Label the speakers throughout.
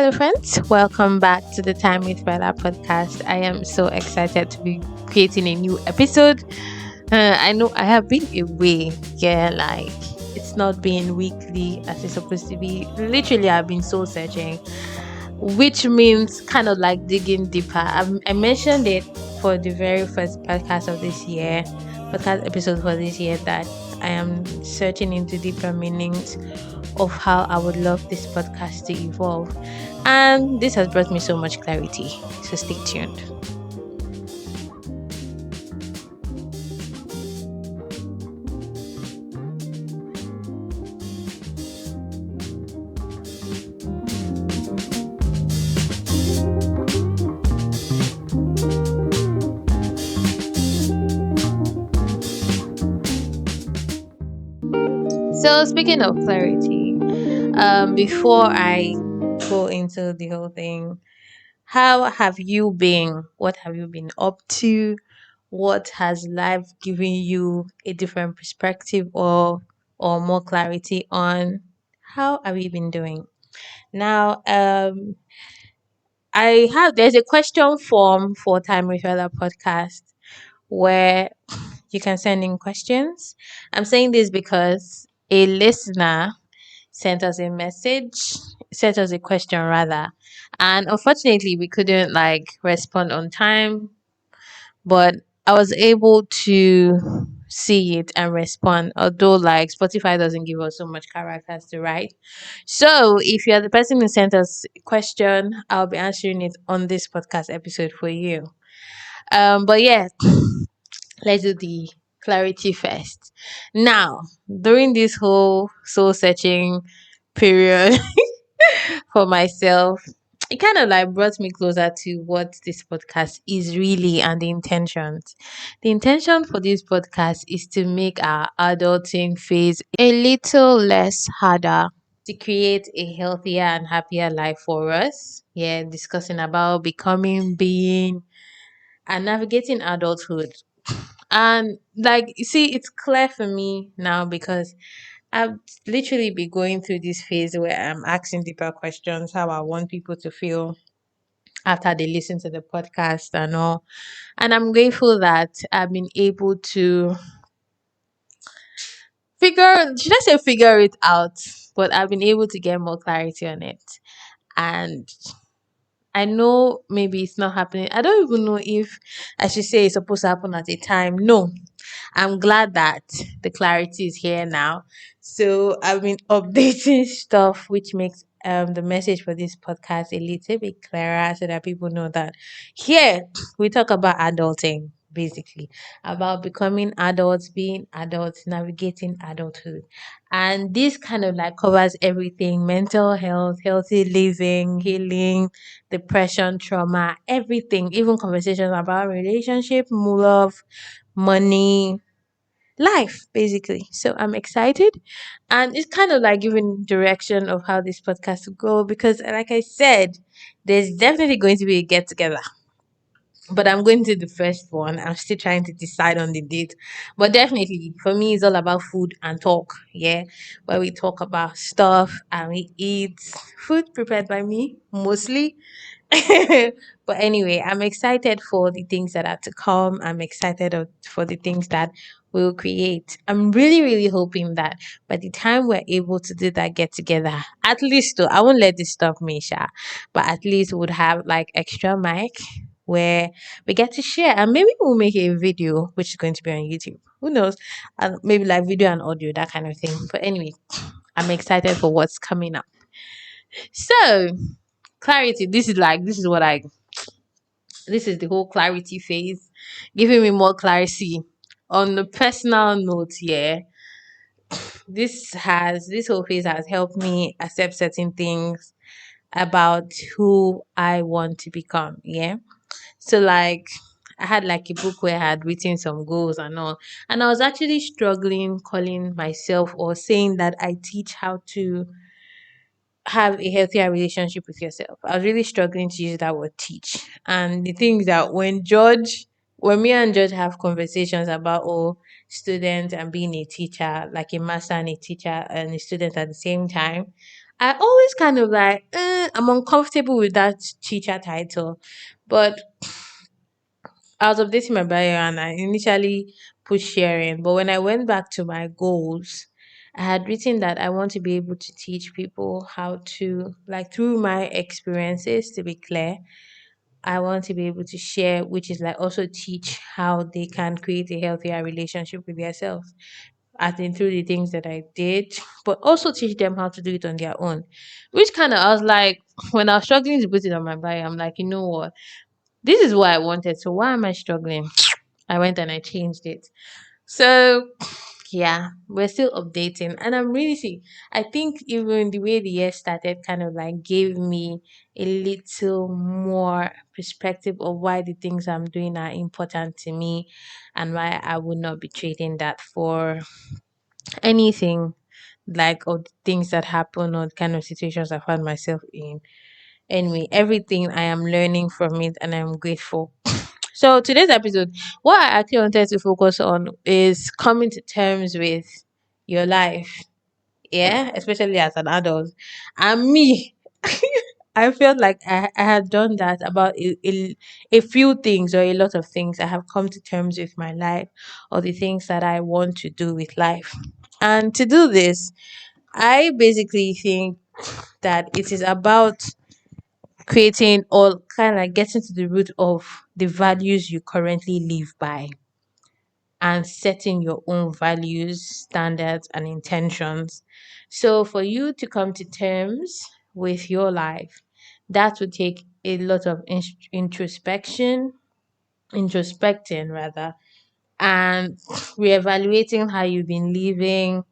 Speaker 1: Hello, friends. Welcome back to the Time with Rella podcast. I am so excited to be creating a new episode. I know I have been away. Yeah, like it's not been weekly as it's supposed to be. Literally, I've been soul searching, which means kind of like digging deeper. I mentioned it for the very first podcast episode for this year, that I am searching into deeper meanings of how I would love this podcast to evolve. And this has brought me so much clarity. So stay tuned. So speaking of clarity, before I go into the whole thing, how have you been? What have you been up to? What has life given you a different perspective or more clarity on? How have you been doing? Now, there's a question form for Time With Rella podcast where you can send in questions. I'm saying this because a listener sent us a message, sent us a question rather, and unfortunately we couldn't like respond on time, but I was able to see it and respond, although like Spotify doesn't give us so much characters to write. So if you're the person who sent us a question, I'll be answering it on this podcast episode for you. But yeah, let's do the clarity first. Now, during this whole soul searching period for myself, it kind of like brought me closer to what this podcast is really and the intentions. The intention for this podcast is to make our adulting phase a little less harder, to create a healthier and happier life for us. Yeah, discussing about becoming, being, and navigating adulthood. And like you see, it's clear for me now because I've literally been going through this phase where I'm asking deeper questions, how I want people to feel after they listen to the podcast and all. And I'm grateful that I've been able to should I say figure it out, but I've been able to get more clarity on it. And I know maybe it's not happening. I don't even know if I should say it's supposed to happen at a time. No, I'm glad that the clarity is here now. So I've been updating stuff, which makes the message for this podcast a little bit clearer, so that people know that here we talk about adulting, basically about becoming adults, being adults, navigating adulthood. And this kind of like covers everything: mental health, healthy living, healing, depression, trauma, everything, even conversations about relationship, love, money, life, basically. So I'm excited, and it's kind of like giving direction of how this podcast will go because, like I said, there's definitely going to be a get together, but I'm going to the first one. I'm still trying to decide on the date. But definitely for me it's all about food and talk. Yeah. Where we talk about stuff and we eat food prepared by me mostly. But anyway, I'm excited for the things that are to come. I'm excited for the things that we'll create. I'm really, really hoping that by the time we're able to do that get together, at least though, I won't let this stop me, Sha, but at least we'll have like extra mic where we get to share, and maybe we'll make a video which is going to be on YouTube. Who knows? Maybe like video and audio, that kind of thing. But anyway, I'm excited for what's coming up. So clarity, this is the whole clarity phase, giving me more clarity on the personal note. Yeah, this whole phase has helped me accept certain things about who I want to become. Yeah. So like I had like a book where I had written some goals and all. And I was actually struggling calling myself or saying that I teach how to have a healthier relationship with yourself. I was really struggling to use that word teach. And the thing is that when me and George have conversations about students and being a teacher, like a master and a teacher and a student at the same time, I always kind of like, I'm uncomfortable with that teacher title. But I was updating my bio and I initially put sharing. But when I went back to my goals, I had written that I want to be able to teach people how to, like, through my experiences, to be clear, I want to be able to share, which is like also teach how they can create a healthier relationship with themselves. I think through the things that I did, but also teach them how to do it on their own. Which kind of, I was like, when I was struggling to put it on my bio, I'm like, you know what? This is what I wanted. So why am I struggling? I went and I changed it. So yeah, we're still updating, and I'm really see. I think even the way the year started kind of like gave me a little more perspective of why the things I'm doing are important to me, and why I would not be trading that for anything, like, or the things that happen or the kind of situations I found myself in. Anyway, everything I am learning from it, and I'm grateful. So today's episode, what I actually wanted to focus on is coming to terms with your life. Yeah, especially as an adult. And me, I felt like I had done that about a few things or a lot of things. I have come to terms with my life or the things that I want to do with life. And to do this, I basically think that it is about creating or kind of like getting to the root of the values you currently live by and setting your own values, standards, and intentions. So, for you to come to terms with your life, that would take a lot of introspection, introspecting rather, and reevaluating how you've been living.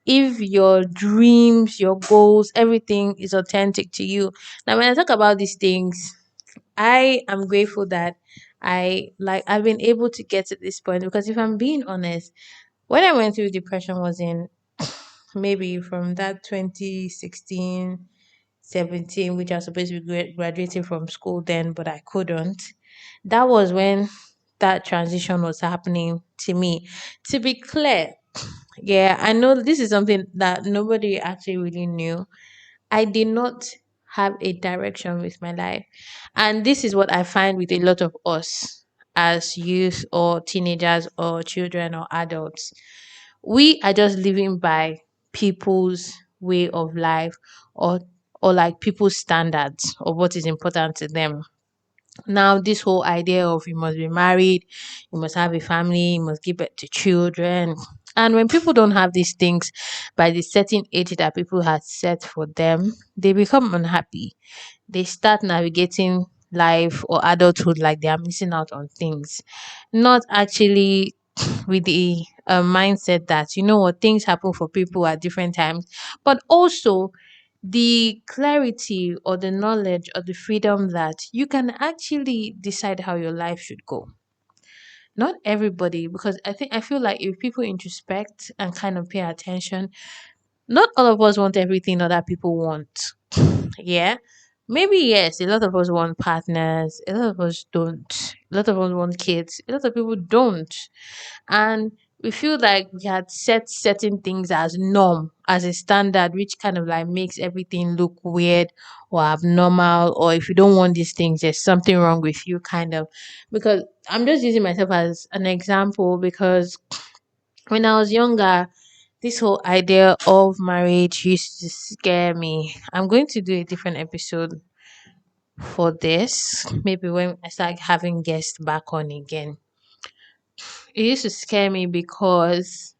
Speaker 1: If your dreams, your goals, everything is authentic to you. Now, when I talk about these things, I am grateful that I've been able to get to this point, because if I'm being honest, when I went through depression was in maybe from that 2016, 17, which I was supposed to be graduating from school then, but I couldn't. That was when that transition was happening to me. To be clear, yeah, I know this is something that nobody actually really knew. I did not have a direction with my life. And this is what I find with a lot of us as youth or teenagers or children or adults. We are just living by people's way of life, or like people's standards of what is important to them. Now, this whole idea of you must be married, you must have a family, you must give birth to children. And when people don't have these things by the certain age that people had set for them, they become unhappy. They start navigating life or adulthood like they are missing out on things, not actually with the mindset that, you know what, things happen for people at different times, but also the clarity or the knowledge or the freedom that you can actually decide how your life should go. Not everybody, because I feel like if people introspect and kind of pay attention, not all of us want everything other people want. Yeah. Maybe yes, a lot of us want partners, a lot of us don't. A lot of us want kids, a lot of people don't. And we feel like we had set certain things as norm, as a standard, which kind of like makes everything look weird or abnormal. Or if you don't want these things, there's something wrong with you, kind of. Because I'm just using myself as an example, because when I was younger, this whole idea of marriage used to scare me. I'm going to do a different episode for this, maybe when I start having guests back on again. It used to scare me because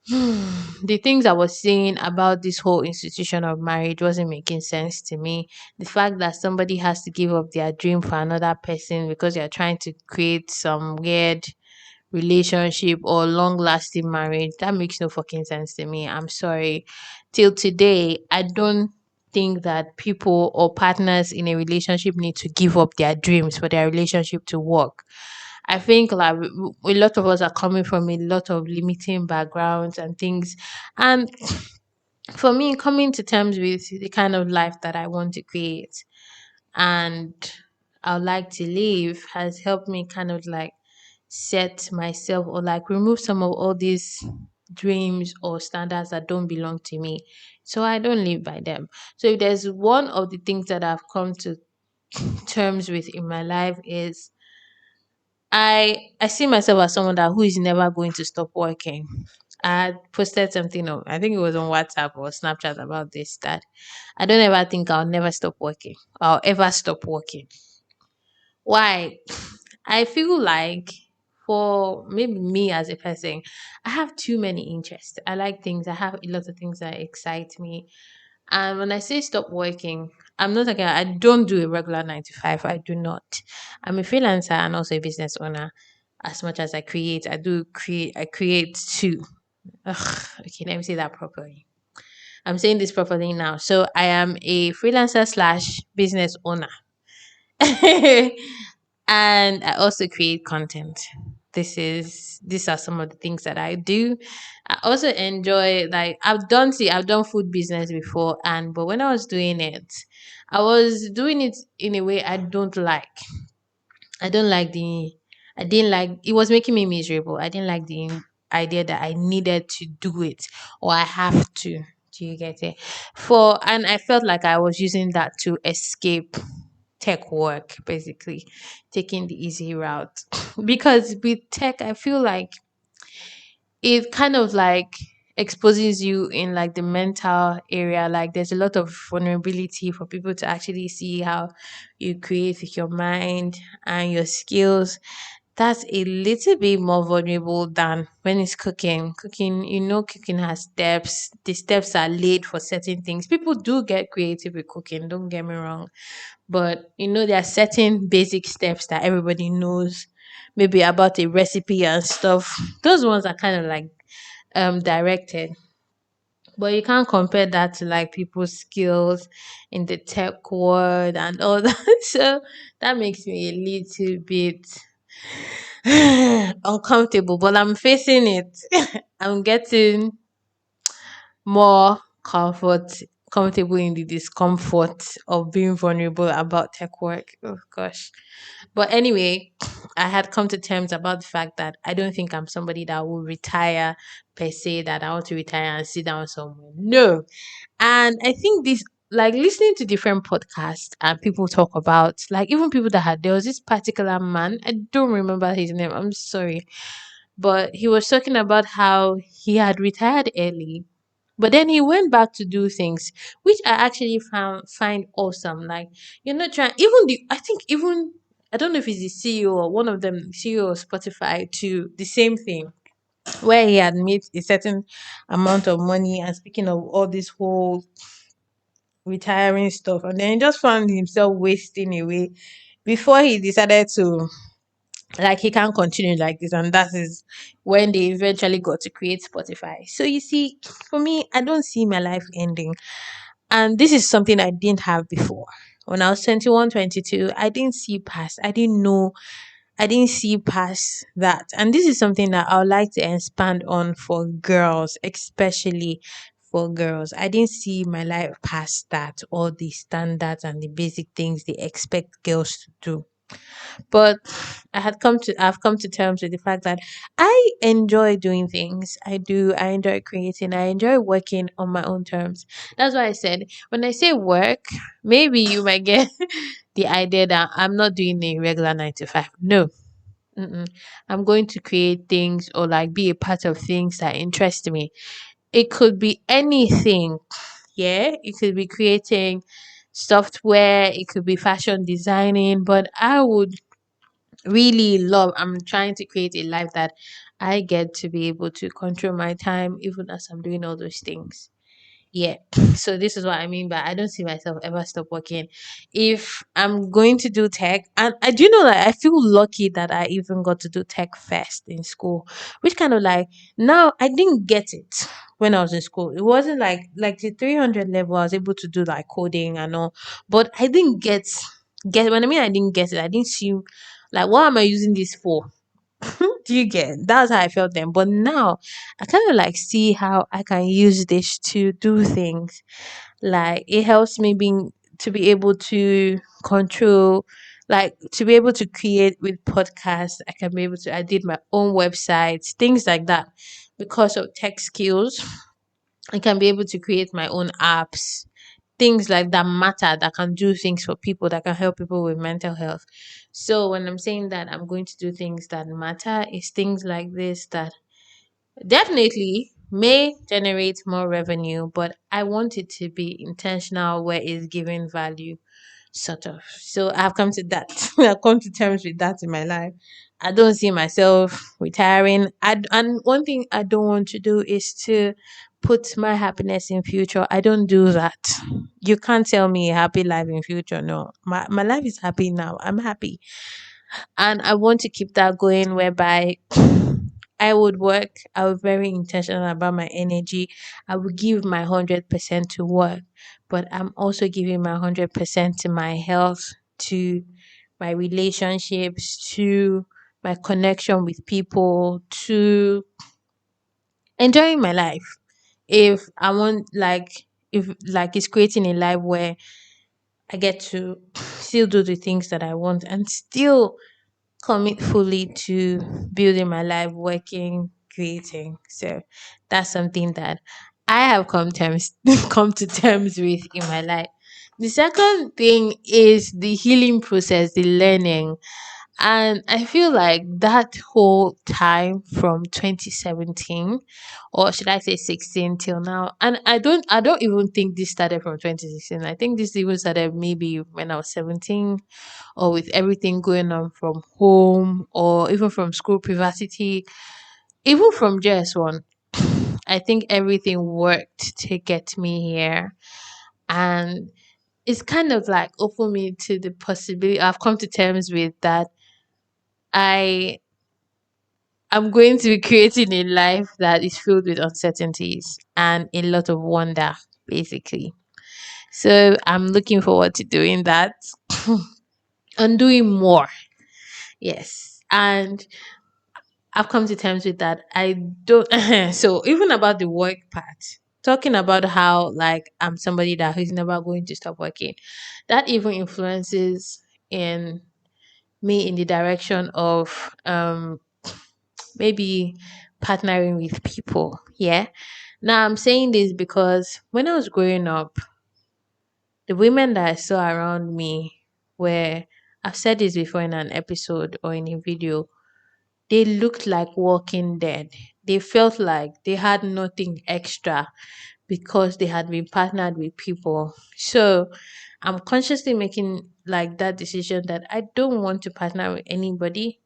Speaker 1: the things I was saying about this whole institution of marriage wasn't making sense to me. The fact that somebody has to give up their dream for another person because they're trying to create some weird relationship or long lasting marriage, that makes no fucking sense to me. I'm sorry. Till today, I don't think that people or partners in a relationship need to give up their dreams for their relationship to work. I think like a lot of us are coming from a lot of limiting backgrounds and things. And for me, coming to terms with the kind of life that I want to create and I would like to live has helped me kind of like set myself or like remove some of all these. dreams or standards that don't belong to me. So I don't live by them. So if there's one of the things that I've come to terms with in my life is I see myself as someone that who is never going to stop working. I had posted something on, I think it was on WhatsApp or Snapchat about this, that I don't ever think I'll never stop working. I'll ever stop working. Why? I feel like for maybe me as a person, I have too many interests. I like things. I have a lot of things that excite me. And when I say stop working, I'm not like I don't do a regular 9 to 5. I do not. I'm a freelancer and also a business owner. As much as I create, I do create. I create too. Ugh, okay, let me say that properly. I'm saying this properly now. So I am a freelancer slash business owner. And I also create content. These are some of the things that I do. I also enjoy, like, I've done food business before, and but when I was doing it, I was doing it in a way I don't like. I don't like the I didn't like it was making me miserable. I didn't like the idea that I needed to do it or I have to. Do you get it? And I felt like I was using that to escape tech work, basically taking the easy route. Because with tech, I feel like it kind of like exposes you in like the mental area. Like there's a lot of vulnerability for people to actually see how you create with your mind and your skills. That's a little bit more vulnerable than when it's cooking. Cooking, cooking has steps. The steps are laid for certain things. People do get creative with cooking, don't get me wrong, but there are certain basic steps that everybody knows, maybe about a recipe and stuff. Those ones are kind of like directed, but you can't compare that to like people's skills in the tech world and all that. So that makes me a little bit uncomfortable, but I'm facing it. I'm getting more comfortable in the discomfort of being vulnerable about tech work. Oh gosh. But anyway, I had come to terms about the fact that I don't think I'm somebody that will retire per se, that I want to retire and sit down somewhere. No. And I think this, like listening to different podcasts and people talk about, like even people that had, there was this particular man, I don't remember his name, I'm sorry, but he was talking about how he had retired early, but then he went back to do things which I actually find awesome. Like you're not trying, even the I think even I don't know if he's the CEO or one of them, CEO of Spotify, to the same thing where he had made a certain amount of money, and speaking of all this whole retiring stuff, and then he just found himself wasting away before he decided to, like, he can't continue like this, and that is when they eventually got to create Spotify. So you see, for me, I don't see my life ending, and this is something I didn't have before. When I was 21, 22, I didn't see past, I didn't know, I didn't see past that. And this is something that I would like to expand on for girls, especially for girls. I didn't see my life past that, all the standards and the basic things they expect girls to do. But I've come to terms with the fact that I enjoy doing things. I enjoy creating, I enjoy working on my own terms. That's why I said, when I say work, maybe you might get the idea that I'm not doing a regular 9 to 5. No. Mm-mm. I'm going to create things or like be a part of things that interest me. It could be anything. Yeah, it could be creating software, it could be fashion designing, but I would really love, I'm trying to create a life that I get to be able to control my time even as I'm doing all those things. Yeah. So this is what I mean by I don't see myself ever stop working. If I'm going to do tech, and I do know that I feel lucky that I even got to do tech first in school, which kind of like, now I didn't get it when I was in school. It wasn't like the 300 level I was able to do like coding and all, but I didn't get when I mean I didn't get it. I didn't see, like, what am I using this for? Do you get? That's how I felt then. But now I kind of like see how I can use this to do things. Like it helps me being to be able to control, like to be able to create with podcasts. I can be able to. I did my own websites, things like that. because of tech skills. I can be able to create my own apps, things like that matter, that can do things for people, that can help people with mental health. So when I'm saying that I'm going to do things that matter, is things like this that definitely may generate more revenue, but I want it to be intentional where it's giving value, sort of. So I've come to that. I've come to terms with that in my life. I don't see myself retiring. And one thing I don't want to do is to put my happiness in future. I don't do that. You can't tell me a happy life in future. No, my life is happy now. I'm happy, and I want to keep that going. Whereby I would work. I would very intentional about my energy. I would give my 100% to work, but I'm also giving my 100% to my health, to my relationships, to my connection with people, to enjoying my life. If I want, like, if like it's creating a life where I get to still do the things that I want and still commit fully to building my life, working, creating. So that's something that I have come to terms with in my life. The second thing is the healing process, the learning. And I feel like that whole time from 2017, or should I say 16 till now, and I don't even think this started from 2016. I think this even started maybe when I was 17, or with everything going on from home or even from school privacy, even from JS1. I think everything worked to get me here. And it's kind of like opened me to the possibility. I've come to terms with that. I am going to be creating a life that is filled with uncertainties and a lot of wonder, basically. So I'm looking forward to doing that and doing more. Yes. And I've come to terms with that. I don't. So even about the work part, talking about how like I'm somebody that is never going to stop working, that even influences in me in the direction of maybe partnering with people. Yeah. Now I'm saying this because when I was growing up, the women that I saw around me were, I've said this before in an episode or in a video, they looked like walking dead. They felt like they had nothing extra because they had been partnered with people. So I'm consciously making like that decision that I don't want to partner with anybody.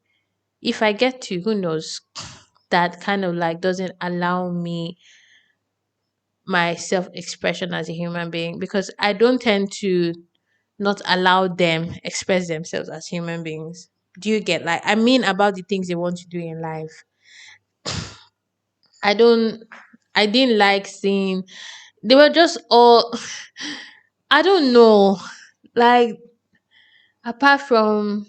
Speaker 1: If I get to, who knows, that kind of like doesn't allow me my self expression as a human being, because I don't tend to not allow them express themselves as human beings. Do you get, like, I mean about the things they want to do in life? I don't I didn't like seeing, they were just all I don't know. Like, apart from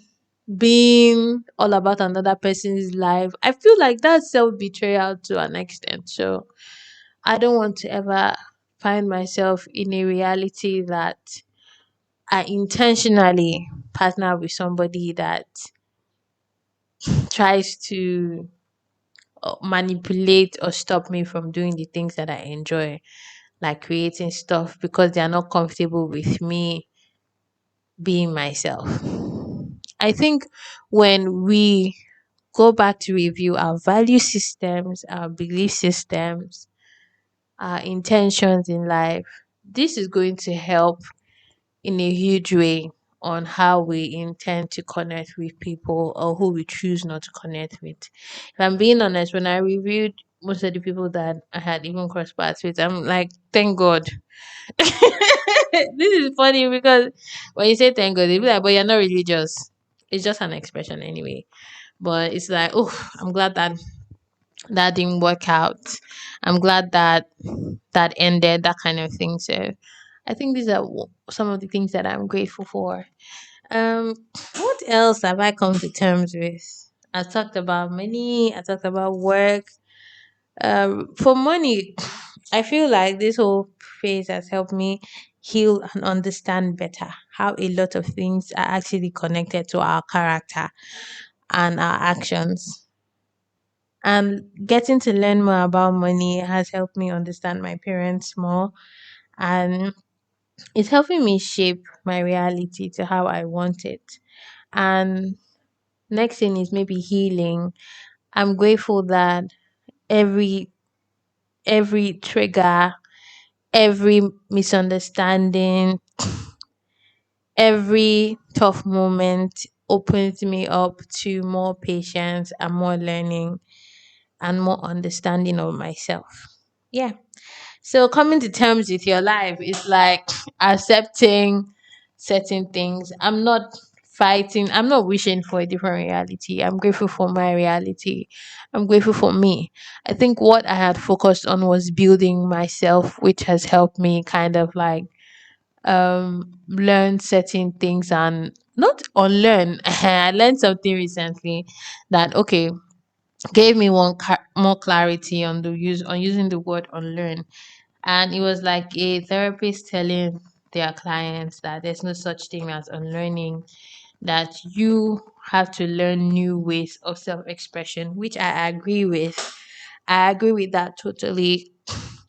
Speaker 1: being all about another person's life, I feel like that's self betrayal to an extent. So I don't want to ever find myself in a reality that I intentionally partner with somebody that tries to manipulate or stop me from doing the things that I enjoy, like creating stuff, because they are not comfortable with me being myself. I think when we go back to review our value systems, our belief systems, our intentions in life, this is going to help in a huge way on how we intend to connect with people or who we choose not to connect with. If I'm being honest, when I reviewed most of the people that I had even crossed paths with, I'm like, thank God. This is funny because when you say thank God, they be like, but you're not religious. It's just an expression anyway. But it's like, oh, I'm glad that that didn't work out. I'm glad that that ended, that kind of thing. So I think these are some of the things that I'm grateful for. Um, what else have I come to terms with? I talked about money. I talked about work. For money, I feel like this whole phase has helped me heal and understand better how a lot of things are actually connected to our character and our actions. And getting to learn more about money has helped me understand my parents more, and it's helping me shape my reality to how I want it. And next thing is maybe healing. I'm grateful that every every trigger, every misunderstanding, every tough moment opens me up to more patience and more learning and more understanding of myself. Yeah. So coming to terms with your life is like accepting certain things. I'm not fighting, I'm not wishing for a different reality. I'm grateful for my reality. I'm grateful for me. I think what I had focused on was building myself, which has helped me kind of like learn certain things and not unlearn. I learned something recently that okay, gave me more clarity on the use on using the word unlearn. And it was like a therapist telling their clients that there's no such thing as unlearning, that you have to learn new ways of self-expression, which I agree with. I agree with that totally.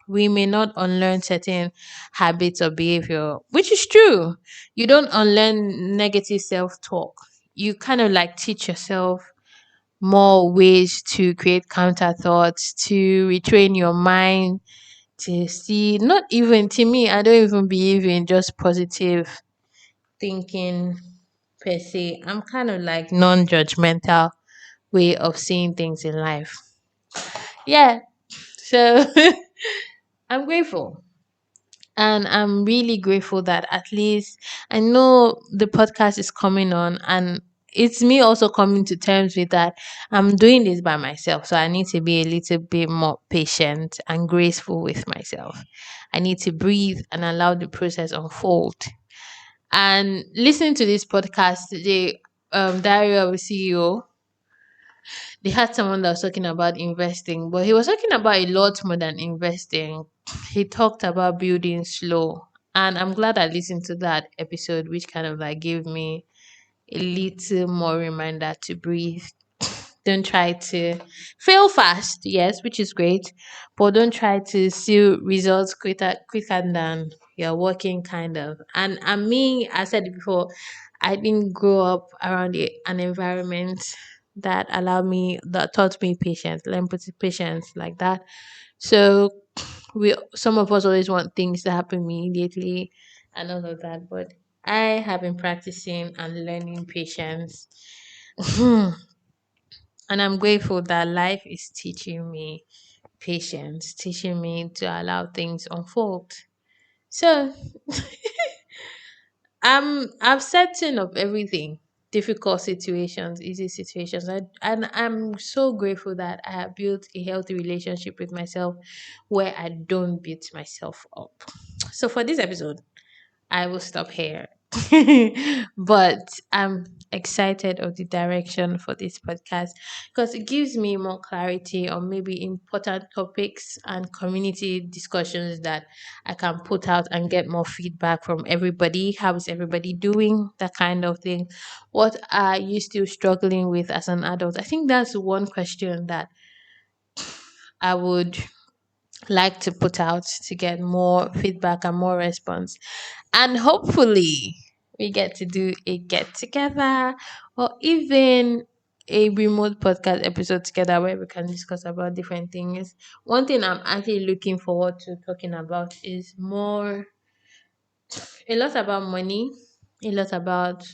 Speaker 1: We may not unlearn certain habits or behavior, which is true. You don't unlearn negative self-talk. You kind of like teach yourself more ways to create counter thoughts, to retrain your mind, to see, not even to me, I don't even believe in just positive thinking per se. I'm kind of like non judgmental way of seeing things in life. Yeah. So I'm grateful. And I'm really grateful that at least I know the podcast is coming on, and it's me also coming to terms with that I'm doing this by myself. So I need to be a little bit more patient and graceful with myself. I need to breathe and allow the process unfold. And listening to this podcast today, Diary of a CEO, they had someone that was talking about investing, but he was talking about a lot more than investing. He talked about building slow. And I'm glad I listened to that episode, which kind of like gave me a little more reminder to breathe. Don't try to fail fast, yes, which is great, but don't try to see results quicker than you're working kind of. And me, I said it before, I didn't grow up around an environment that allowed me that taught me patience, learn patience like that. So we some of us always want things to happen immediately and all of that, but I have been practicing and learning patience. And I'm grateful that life is teaching me patience, teaching me to allow things unfold. So I've certain of everything. Difficult situations, easy situations. And I'm so grateful that I have built a healthy relationship with myself where I don't beat myself up. So for this episode, I will stop here. But I'm excited of the direction for this podcast because it gives me more clarity on maybe important topics and community discussions that I can put out and get more feedback from everybody. How is everybody doing? That kind of thing. What are you still struggling with as an adult? I think that's one question that I would like to put out to get more feedback and more response. And hopefully, we get to do a get together or even a remote podcast episode together where we can discuss about different things. One thing I'm actually looking forward to talking about is more a lot about money, a lot about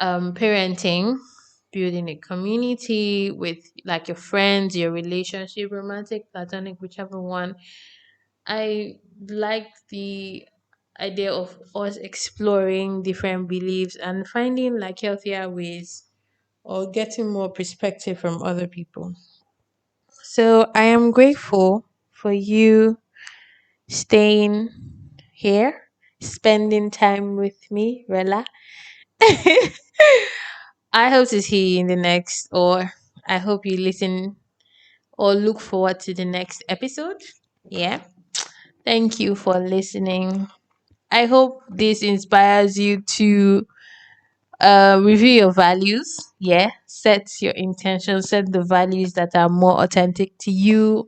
Speaker 1: parenting, building a community with like your friends, your relationship, romantic, platonic, whichever one. I like the idea of us exploring different beliefs and finding like healthier ways or getting more perspective from other people. So I am grateful for you staying here, spending time with me, Rella. I hope to see you in the next, or I hope you listen or look forward to the next episode. Yeah. Thank you for listening. I hope this inspires you to Review your values. Yeah, set your intentions, set the values that are more authentic to you,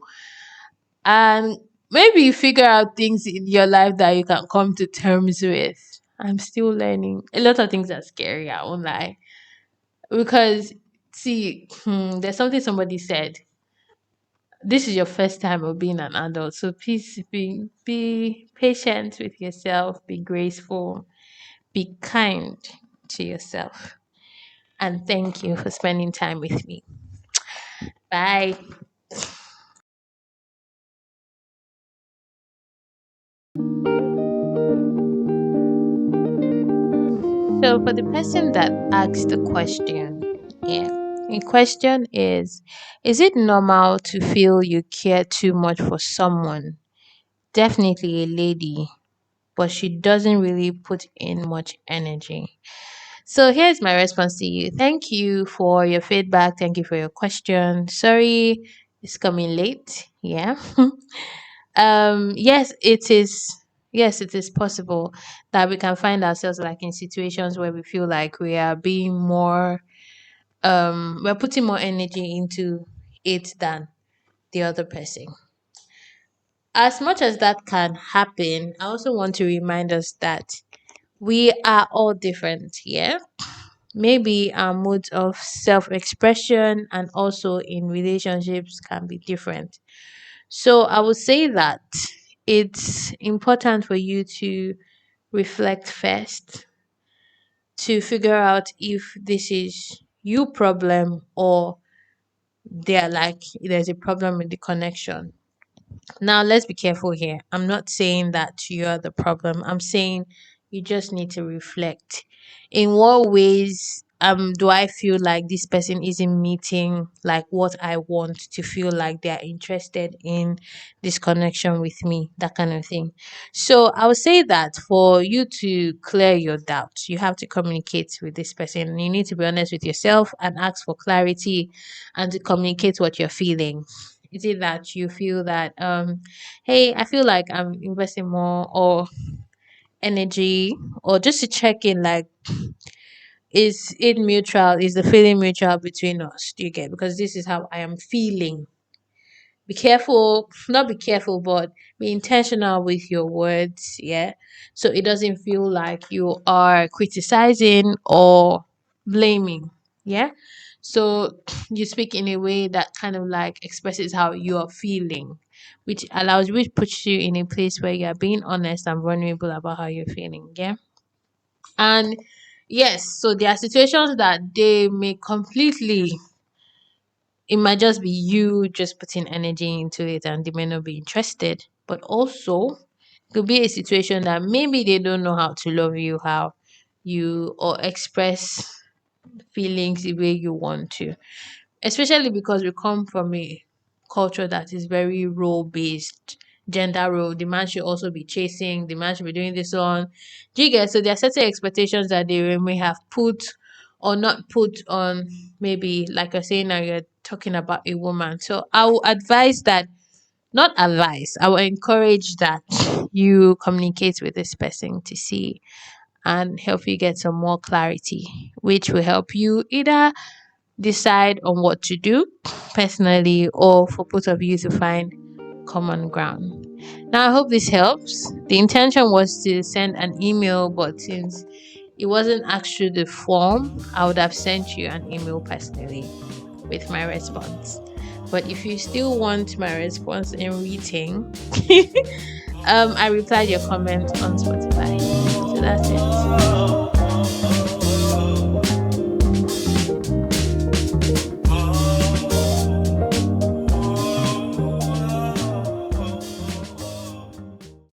Speaker 1: and maybe figure out things in your life that you can come to terms with. I'm still learning. A lot of things are scary, I won't lie. Because, see, there's something somebody said. This is your first time of being an adult. So please be patient with yourself, be graceful, be kind to yourself. And thank you for spending time with me. Bye. So, for the person that asked the question, yeah, the question is it normal to feel you care too much for someone? Definitely a lady, but she doesn't really put in much energy. So, here's my response to you. Thank you for your feedback. Thank you for your question. Sorry it's coming late. Yeah. Yes, it is. Yes, it is possible that we can find ourselves like in situations where we feel like we are being more we're putting more energy into it than the other person. As much as that can happen, I also want to remind us that we are all different. Yeah, maybe our modes of self-expression and also in relationships can be different. So I would say that it's important for you to reflect first to figure out if this is you problem or there's a problem with the connection. Now, let's be careful here. I'm not saying that you're the problem. I'm saying you just need to reflect. In what ways do I feel like this person isn't meeting like what I want to feel like they're interested in this connection with me, that kind of thing. So I would say that for you to clear your doubts, you have to communicate with this person. You need to be honest with yourself and ask for clarity and to communicate what you're feeling. Is it that you feel that hey, I feel like I'm investing more or energy, or just to check in like is it mutual, is the feeling mutual between us? Do you get? Because this is how I am feeling. Be careful, not be careful, but be intentional with your words, yeah, so it doesn't feel like you are criticizing or blaming, yeah. So you speak in a way that kind of like expresses how you are feeling, which puts you in a place where you're being honest and vulnerable about how you're feeling, yeah. And yes, so there are situations that they may completely, it might just be you just putting energy into it and they may not be interested. But also, it could be a situation that maybe they don't know how to love you, how you or express feelings the way you want to, especially because we come from a culture that is very role based, gender role. The man should also be chasing, the man should be doing this on. Do you get? So there are certain expectations that they may have put or not put on, maybe like you're saying now, you're talking about a woman. So I will advise that, not advise, I will encourage that you communicate with this person to see and help you get some more clarity, which will help you either decide on what to do personally or for both of you to find common ground. Now, I hope this helps. The intention was to send an email, but since it wasn't asked through the form, I would have sent you an email personally with my response. But if you still want my response in writing, I replied your comment on Spotify. So that's it.